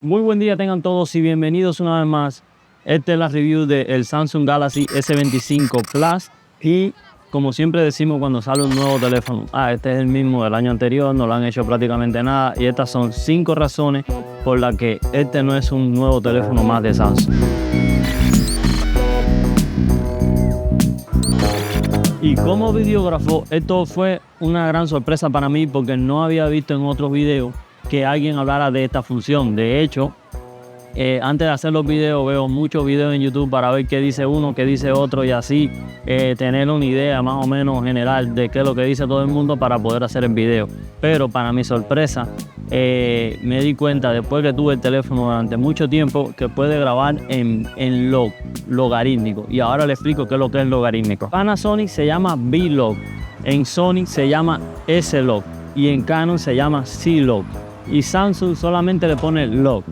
Muy buen día tengan todos y bienvenidos una vez más. Esta es la review del Samsung Galaxy S25 Plus y como siempre decimos cuando sale un nuevo teléfono, este es el mismo del año anterior, no le han hecho prácticamente nada y estas son 5 razones por las que este no es un nuevo teléfono más de Samsung. Y como videógrafo, esto fue una gran sorpresa para mí porque no había visto en otros videos que alguien hablara de esta función. De hecho, antes de hacer los videos veo muchos videos en YouTube para ver qué dice uno, qué dice otro y así tener una idea más o menos general de qué es lo que dice todo el mundo para poder hacer el video. Pero para mi sorpresa me di cuenta después que tuve el teléfono durante mucho tiempo que puede grabar en logarítmico, y ahora le explico qué es lo que es logarítmico. Panasonic se llama V-Log, en Sony se llama S-Log y en Canon se llama C-Log. Y Samsung solamente le pone log.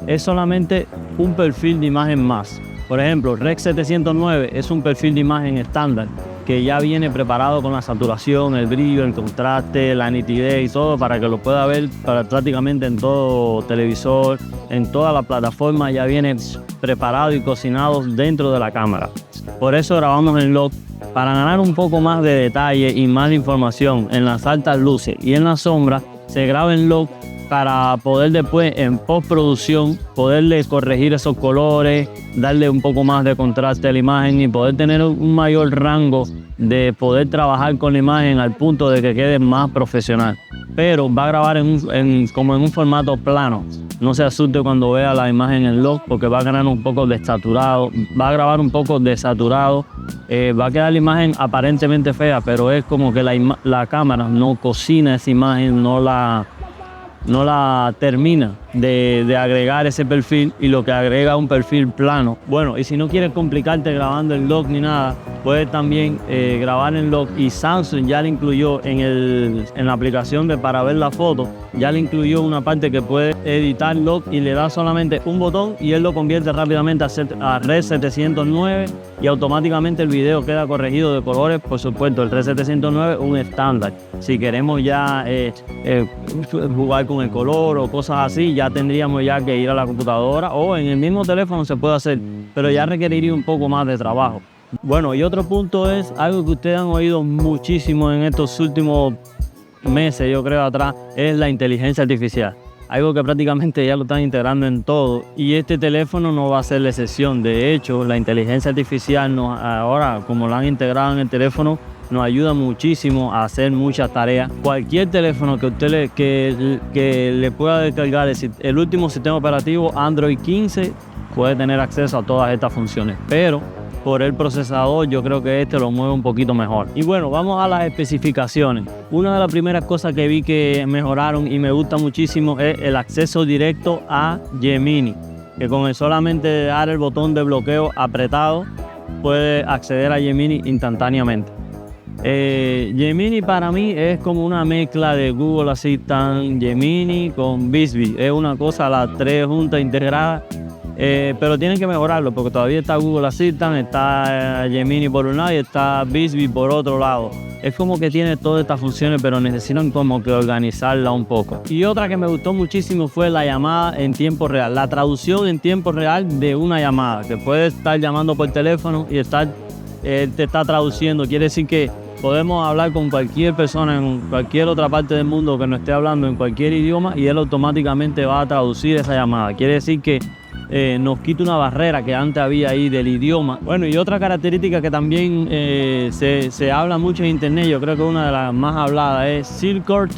Es solamente un perfil de imagen más. Por ejemplo, Rec 709 es un perfil de imagen estándar que ya viene preparado con la saturación, el brillo, el contraste, la nitidez y todo para que lo pueda ver prácticamente en todo televisor, en toda la plataforma. Ya viene preparado y cocinado dentro de la cámara. Por eso grabamos en log, para ganar un poco más de detalle y más información en las altas luces y en la sombra. Se graba en log para poder después en postproducción poderle corregir esos colores, darle un poco más de contraste a la imagen y poder tener un mayor rango de poder trabajar con la imagen al punto de que quede más profesional. Pero va a grabar como en un formato plano. No se asuste cuando vea la imagen en log porque va a ganar un poco desaturado, va a grabar un poco desaturado, va a quedar la imagen aparentemente fea, pero es como que la cámara no cocina esa imagen, no la termina de agregar ese perfil y lo que agrega un perfil plano. Bueno, y si no quieres complicarte grabando en log ni nada, puedes también grabar en log, y Samsung ya le incluyó en la aplicación para ver la foto, ya le incluyó una parte que puede editar log y le da solamente un botón y él lo convierte rápidamente a Rec 709 y automáticamente el video queda corregido de colores. Por supuesto, el Rec 709 es un estándar. Si queremos ya jugar con el color o cosas así, ya tendríamos ya que ir a la computadora o en el mismo teléfono se puede hacer, pero ya requeriría un poco más de trabajo. Bueno, y otro punto es algo que ustedes han oído muchísimo en estos últimos meses, yo creo atrás, es la inteligencia artificial. Algo que prácticamente ya lo están integrando en todo y este teléfono no va a ser la excepción. De hecho, la inteligencia artificial ahora, como la han integrado en el teléfono, nos ayuda muchísimo a hacer muchas tareas. Cualquier teléfono que usted le pueda descargar el último sistema operativo Android 15 puede tener acceso a todas estas funciones, pero por el procesador yo creo que este lo mueve un poquito mejor. Y bueno, vamos a las especificaciones. Una de las primeras cosas que vi que mejoraron y me gusta muchísimo es el acceso directo a Gemini, que con el solamente dar el botón de bloqueo apretado puede acceder a Gemini instantáneamente. Gemini para mí es como una mezcla de Google Assistant, Gemini con Bixby. Es una cosa, las tres juntas integradas. Pero tienen que mejorarlo porque todavía está Google Assistant, está Gemini por un lado y está Bixby por otro lado. Es como que tiene todas estas funciones, pero necesitan como que organizarla un poco. Y otra que me gustó muchísimo fue la llamada en tiempo real, la traducción en tiempo real de una llamada, que puedes estar llamando por teléfono y te está traduciendo. Quiere decir que podemos hablar con cualquier persona en cualquier otra parte del mundo que nos esté hablando en cualquier idioma y él automáticamente va a traducir esa llamada. Quiere decir que nos quita una barrera que antes había ahí del idioma. Bueno, y otra característica que también se habla mucho en internet, yo creo que una de las más habladas es Circle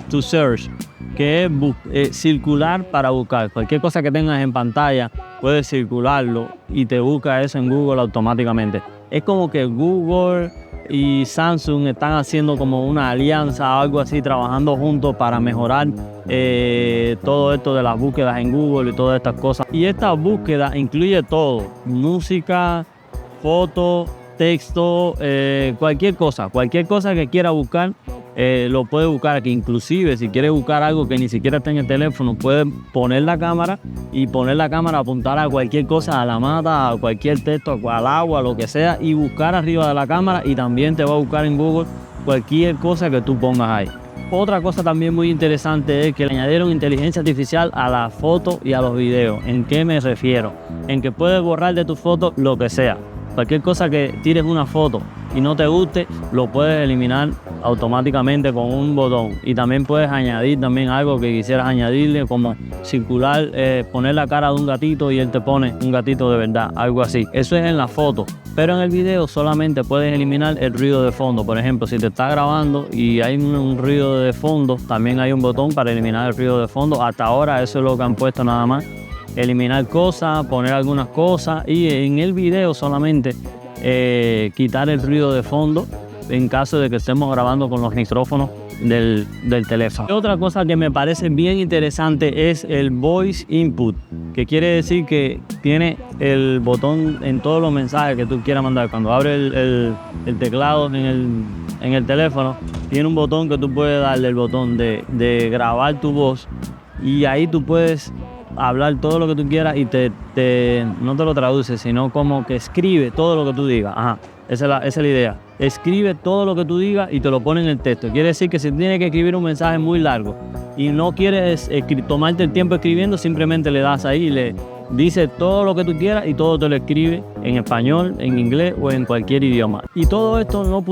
to Search, que es circular para buscar. Cualquier cosa que tengas en pantalla puedes circularlo y te busca eso en Google automáticamente. Es como que Google y Samsung están haciendo como una alianza o algo así, trabajando juntos para mejorar todo esto de las búsquedas en Google y todas estas cosas. Y esta búsqueda incluye todo: música, fotos, texto, cualquier cosa que quiera buscar. Lo puede buscar aquí. Inclusive si quieres buscar algo que ni siquiera está en el teléfono, puedes poner la cámara y apuntar a cualquier cosa, a la mata, a cualquier texto, al agua, lo que sea, y buscar arriba de la cámara, y también te va a buscar en Google cualquier cosa que tú pongas ahí. Otra cosa también muy interesante es que le añadieron inteligencia artificial a la foto y a los videos. ¿En qué me refiero? En que puedes borrar de tu foto lo que sea. Cualquier cosa que tires una foto y no te guste, lo puedes eliminar automáticamente con un botón. Y también puedes añadir también algo que quisieras añadirle, como circular, poner la cara de un gatito y él te pone un gatito de verdad, algo así. Eso es en la foto. Pero en el video solamente puedes eliminar el ruido de fondo. Por ejemplo, si te está grabando y hay un ruido de fondo, también hay un botón para eliminar el ruido de fondo. Hasta ahora eso es lo que han puesto nada más. Eliminar cosas, poner algunas cosas y en el video solamente quitar el ruido de fondo en caso de que estemos grabando con los micrófonos del teléfono. Otra cosa que me parece bien interesante es el Voice Input, que quiere decir que tiene el botón en todos los mensajes que tú quieras mandar. Cuando abres el teclado en el teléfono, tiene un botón que tú puedes darle, el botón de grabar tu voz, y ahí tú puedes hablar todo lo que tú quieras y no te lo traduce, sino como que escribe todo lo que tú digas. Ajá, esa es la idea. Escribe todo lo que tú digas y te lo pone en el texto. Quiere decir que si tienes que escribir un mensaje muy largo y no quieres tomarte el tiempo escribiendo, simplemente le das ahí y le dice todo lo que tú quieras y todo te lo escribe en español, en inglés o en cualquier idioma. Y todo esto no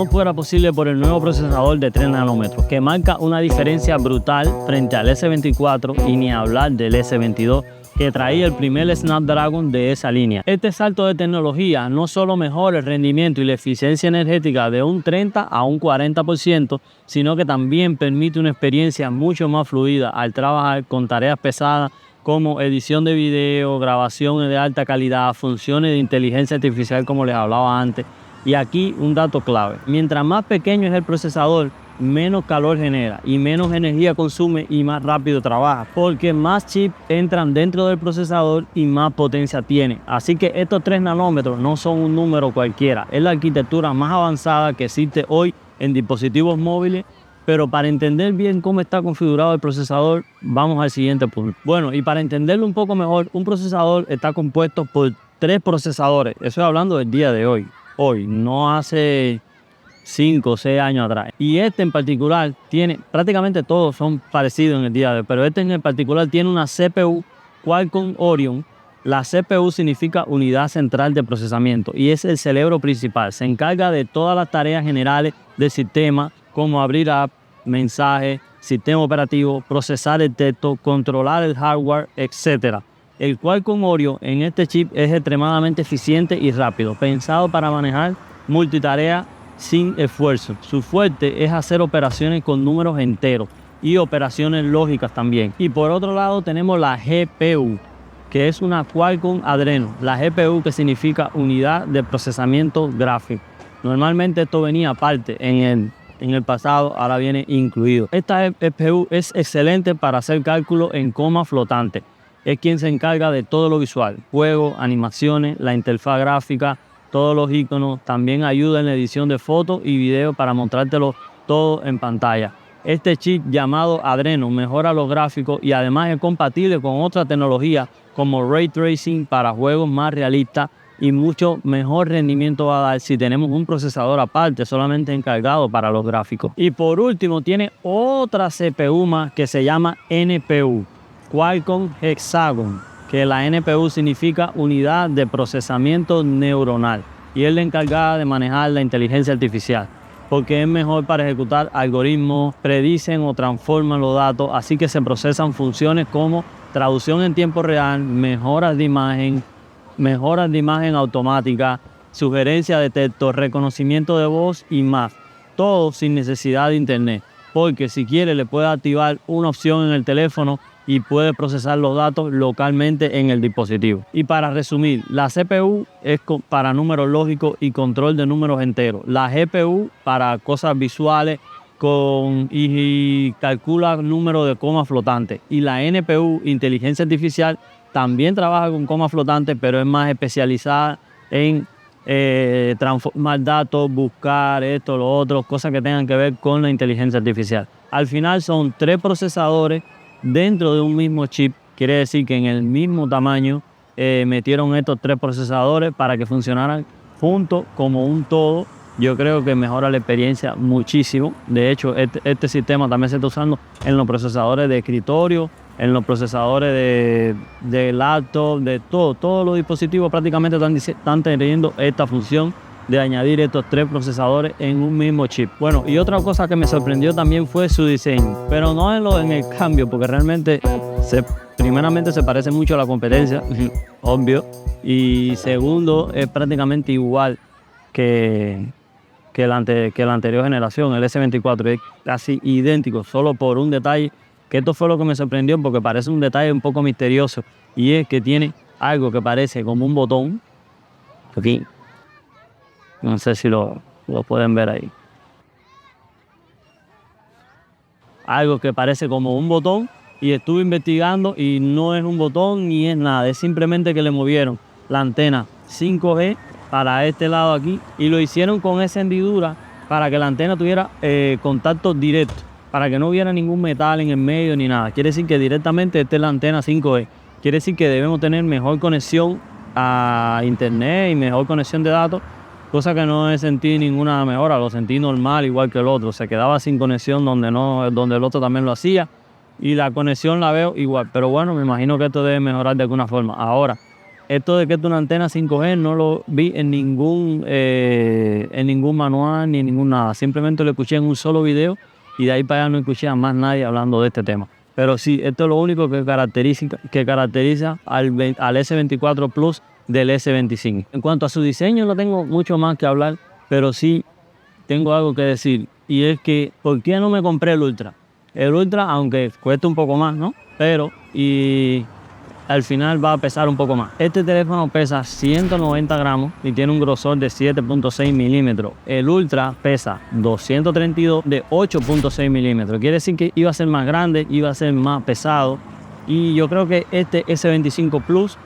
fuera posible por el nuevo procesador de 3 nanómetros, que marca una diferencia brutal frente al S24 y ni hablar del S22, que traía el primer Snapdragon de esa línea. Este salto de tecnología no solo mejora el rendimiento y la eficiencia energética de un 30 a un 40%, sino que también permite una experiencia mucho más fluida al trabajar con tareas pesadas como edición de video, grabación de alta calidad, funciones de inteligencia artificial como les hablaba antes. Y aquí un dato clave: mientras más pequeño es el procesador, menos calor genera y menos energía consume y más rápido trabaja, porque más chips entran dentro del procesador y más potencia tiene. Así que estos 3 nanómetros no son un número cualquiera, es la arquitectura más avanzada que existe hoy en dispositivos móviles. Pero para entender bien cómo está configurado el procesador, vamos al siguiente punto. Bueno, y para entenderlo un poco mejor, un procesador está compuesto por 3 procesadores. Estoy hablando del día de hoy, no hace 5 o 6 años atrás. Y este en particular tiene, prácticamente todos son parecidos en el día de hoy, pero este en particular tiene una CPU Qualcomm Orion. La CPU significa unidad central de procesamiento y es el cerebro principal. Se encarga de todas las tareas generales del sistema, como abrir app, mensajes, sistema operativo, procesar el texto, controlar el hardware, etc. El Qualcomm Oreo en este chip es extremadamente eficiente y rápido, pensado para manejar multitarea sin esfuerzo. Su fuerte es hacer operaciones con números enteros y operaciones lógicas también. Y por otro lado tenemos la GPU, que es una Qualcomm Adreno. La GPU, que significa unidad de procesamiento gráfico. Normalmente esto venía aparte en el pasado, ahora viene incluido. Esta GPU es excelente para hacer cálculos en coma flotante. Es quien se encarga de todo lo visual, juegos, animaciones, la interfaz gráfica, todos los iconos. También ayuda en la edición de fotos y videos para mostrártelo todo en pantalla. Este chip llamado Adreno mejora los gráficos y además es compatible con otra tecnología como Ray Tracing para juegos más realistas, y mucho mejor rendimiento va a dar si tenemos un procesador aparte solamente encargado para los gráficos. Y por último tiene otra CPU más que se llama NPU, Qualcomm Hexagon, que la NPU significa unidad de procesamiento neuronal y es la encargada de manejar la inteligencia artificial, porque es mejor para ejecutar algoritmos, predicen o transforman los datos, así que se procesan funciones como traducción en tiempo real, mejoras de imagen automática, sugerencia de texto, reconocimiento de voz y más. Todo sin necesidad de internet, porque si quiere le puede activar una opción en el teléfono y puede procesar los datos localmente en el dispositivo. Y para resumir, la CPU es para números lógicos y control de números enteros. La GPU para cosas visuales y calcula número de comas flotantes. Y la NPU, inteligencia artificial, también trabaja con comas flotantes, pero es más especializada en transformar datos, buscar esto, lo otro, cosas que tengan que ver con la inteligencia artificial. Al final son 3 procesadores dentro de un mismo chip. Quiere decir que en el mismo tamaño metieron estos 3 procesadores para que funcionaran juntos como un todo yo creo que mejora la experiencia muchísimo. De hecho, este sistema también se está usando en los procesadores de escritorio, en los procesadores de laptop, de todos los dispositivos prácticamente están teniendo esta función de añadir estos 3 procesadores en un mismo chip. Bueno, y otra cosa que me sorprendió también fue su diseño, pero no en el cambio, porque realmente primeramente se parece mucho a la competencia, obvio, y segundo, es prácticamente igual que la anterior generación, el S24, es casi idéntico, solo por un detalle, que esto fue lo que me sorprendió, porque parece un detalle un poco misterioso, y es que tiene algo que parece como un botón, aquí, no sé si lo pueden ver ahí, algo que parece como un botón, y estuve investigando y no es un botón ni es nada, es simplemente que le movieron la antena 5G para este lado aquí y lo hicieron con esa hendidura para que la antena tuviera contacto directo, para que no hubiera ningún metal en el medio ni nada. Quiere decir que directamente esta es la antena 5G. Quiere decir que debemos tener mejor conexión a internet y mejor conexión de datos, cosa que no he sentido ninguna mejora, lo sentí normal igual que el otro. Se quedaba sin conexión donde el otro también lo hacía y la conexión la veo igual, pero bueno, me imagino que esto debe mejorar de alguna forma. Ahora, esto de que es una antena 5G no lo vi en ningún manual ni en ningún nada. Simplemente lo escuché en un solo video y de ahí para allá no escuché a más nadie hablando de este tema. Pero sí, esto es lo único que caracteriza al S24 Plus del S25. En cuanto a su diseño no tengo mucho más que hablar, pero sí tengo algo que decir. Y es que, ¿por qué no me compré el Ultra? El Ultra, aunque cuesta un poco más, ¿no? Pero, al final va a pesar un poco más. Este teléfono pesa 190 gramos y tiene un grosor de 7.6 milímetros. El Ultra pesa 232 de 8.6 milímetros. Quiere decir que iba a ser más grande, iba a ser más pesado. Y yo creo que este S25 Plus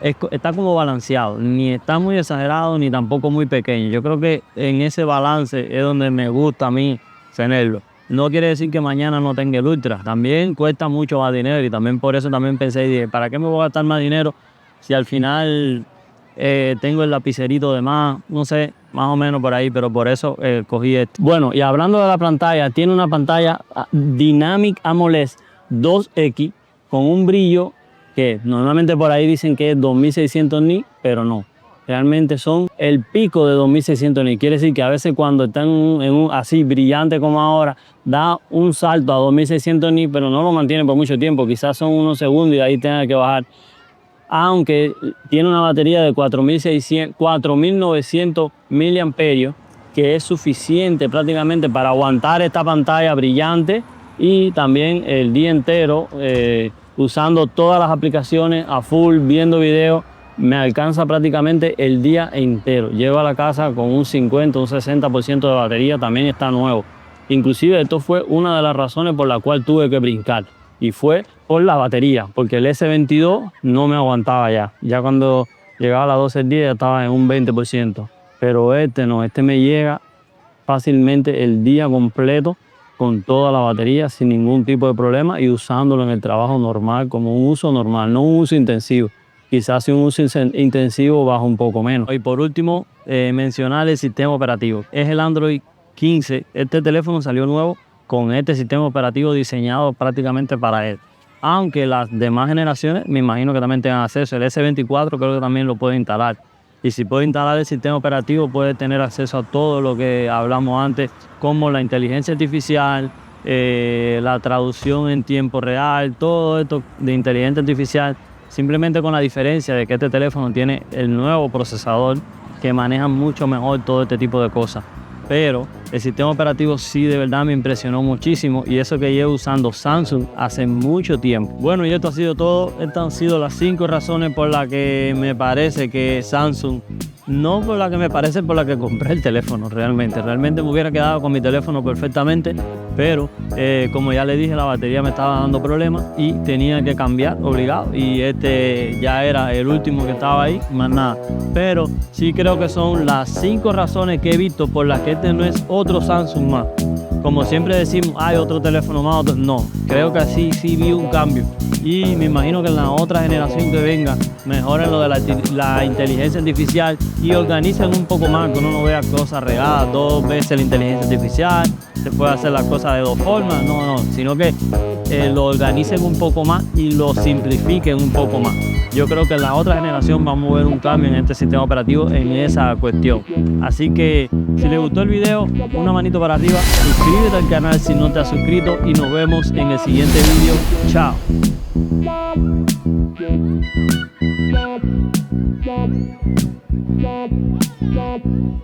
está como balanceado. Ni está muy exagerado, ni tampoco muy pequeño. Yo creo que en ese balance es donde me gusta a mí tenerlo. No quiere decir que mañana no tenga el Ultra. También cuesta mucho más dinero y también por eso también pensé y dije, ¿para qué me voy a gastar más dinero si al final tengo el lapicerito de más? No sé, más o menos por ahí, pero por eso cogí este. Bueno, y hablando de la pantalla, tiene una pantalla Dynamic AMOLED 2X con un brillo que normalmente por ahí dicen que es 2600 nits, pero no. Realmente son el pico de 2600 nits. Quiere decir que a veces cuando están así brillante como ahora, da un salto a 2600 nits, pero no lo mantiene por mucho tiempo. Quizás son unos segundos y de ahí tenga que bajar. Aunque tiene una batería de 4900 miliamperios, que es suficiente prácticamente para aguantar esta pantalla brillante y también el día entero usando todas las aplicaciones a full, viendo videos. Me alcanza prácticamente el día entero. Llego a la casa con un 50, un 60% de batería, también está nuevo. Inclusive esto fue una de las razones por la cual tuve que brincar. Y fue por la batería, porque el S22 no me aguantaba ya. Ya cuando llegaba a las 12 del día ya estaba en un 20%. Pero este no, este me llega fácilmente el día completo con toda la batería sin ningún tipo de problema y usándolo en el trabajo normal, como un uso normal, no un uso intensivo. Quizás si un uso intensivo baja un poco menos. Y por último, mencionar el sistema operativo. Es el Android 15. Este teléfono salió nuevo con este sistema operativo diseñado prácticamente para él. Aunque las demás generaciones me imagino que también tengan acceso. El S24 creo que también lo puede instalar. Y si puede instalar el sistema operativo, puede tener acceso a todo lo que hablamos antes, como la inteligencia artificial, la traducción en tiempo real, todo esto de inteligencia artificial. Simplemente con la diferencia de que este teléfono tiene el nuevo procesador que maneja mucho mejor todo este tipo de cosas. Pero el sistema operativo sí de verdad me impresionó muchísimo y eso que llevo usando Samsung hace mucho tiempo. Bueno, y esto ha sido todo. Estas han sido las 5 razones por las que me parece que Samsung, no por las que me parece, por las que compré el teléfono realmente. Realmente me hubiera quedado con mi teléfono perfectamente, pero como ya le dije, la batería me estaba dando problemas y tenía que cambiar obligado, y este ya era el último que estaba ahí, más nada. Pero sí creo que son las 5 razones que he visto por las que este no es otro Samsung más. Como siempre decimos, hay otro teléfono más, no, creo que así sí vi un cambio, y me imagino que en la otra generación que venga mejoren lo de la inteligencia artificial y organicen un poco más, que uno no vea cosas regadas 2 veces la inteligencia artificial, se puede hacer las cosas de 2 formas, no, sino que lo organicen un poco más y lo simplifiquen un poco más. Yo creo que en la otra generación vamos a ver un cambio en este sistema operativo en esa cuestión. Así que si les gustó el video, una manito para arriba, suscríbete al canal si no te has suscrito y nos vemos en el siguiente video. Chao. Yeah.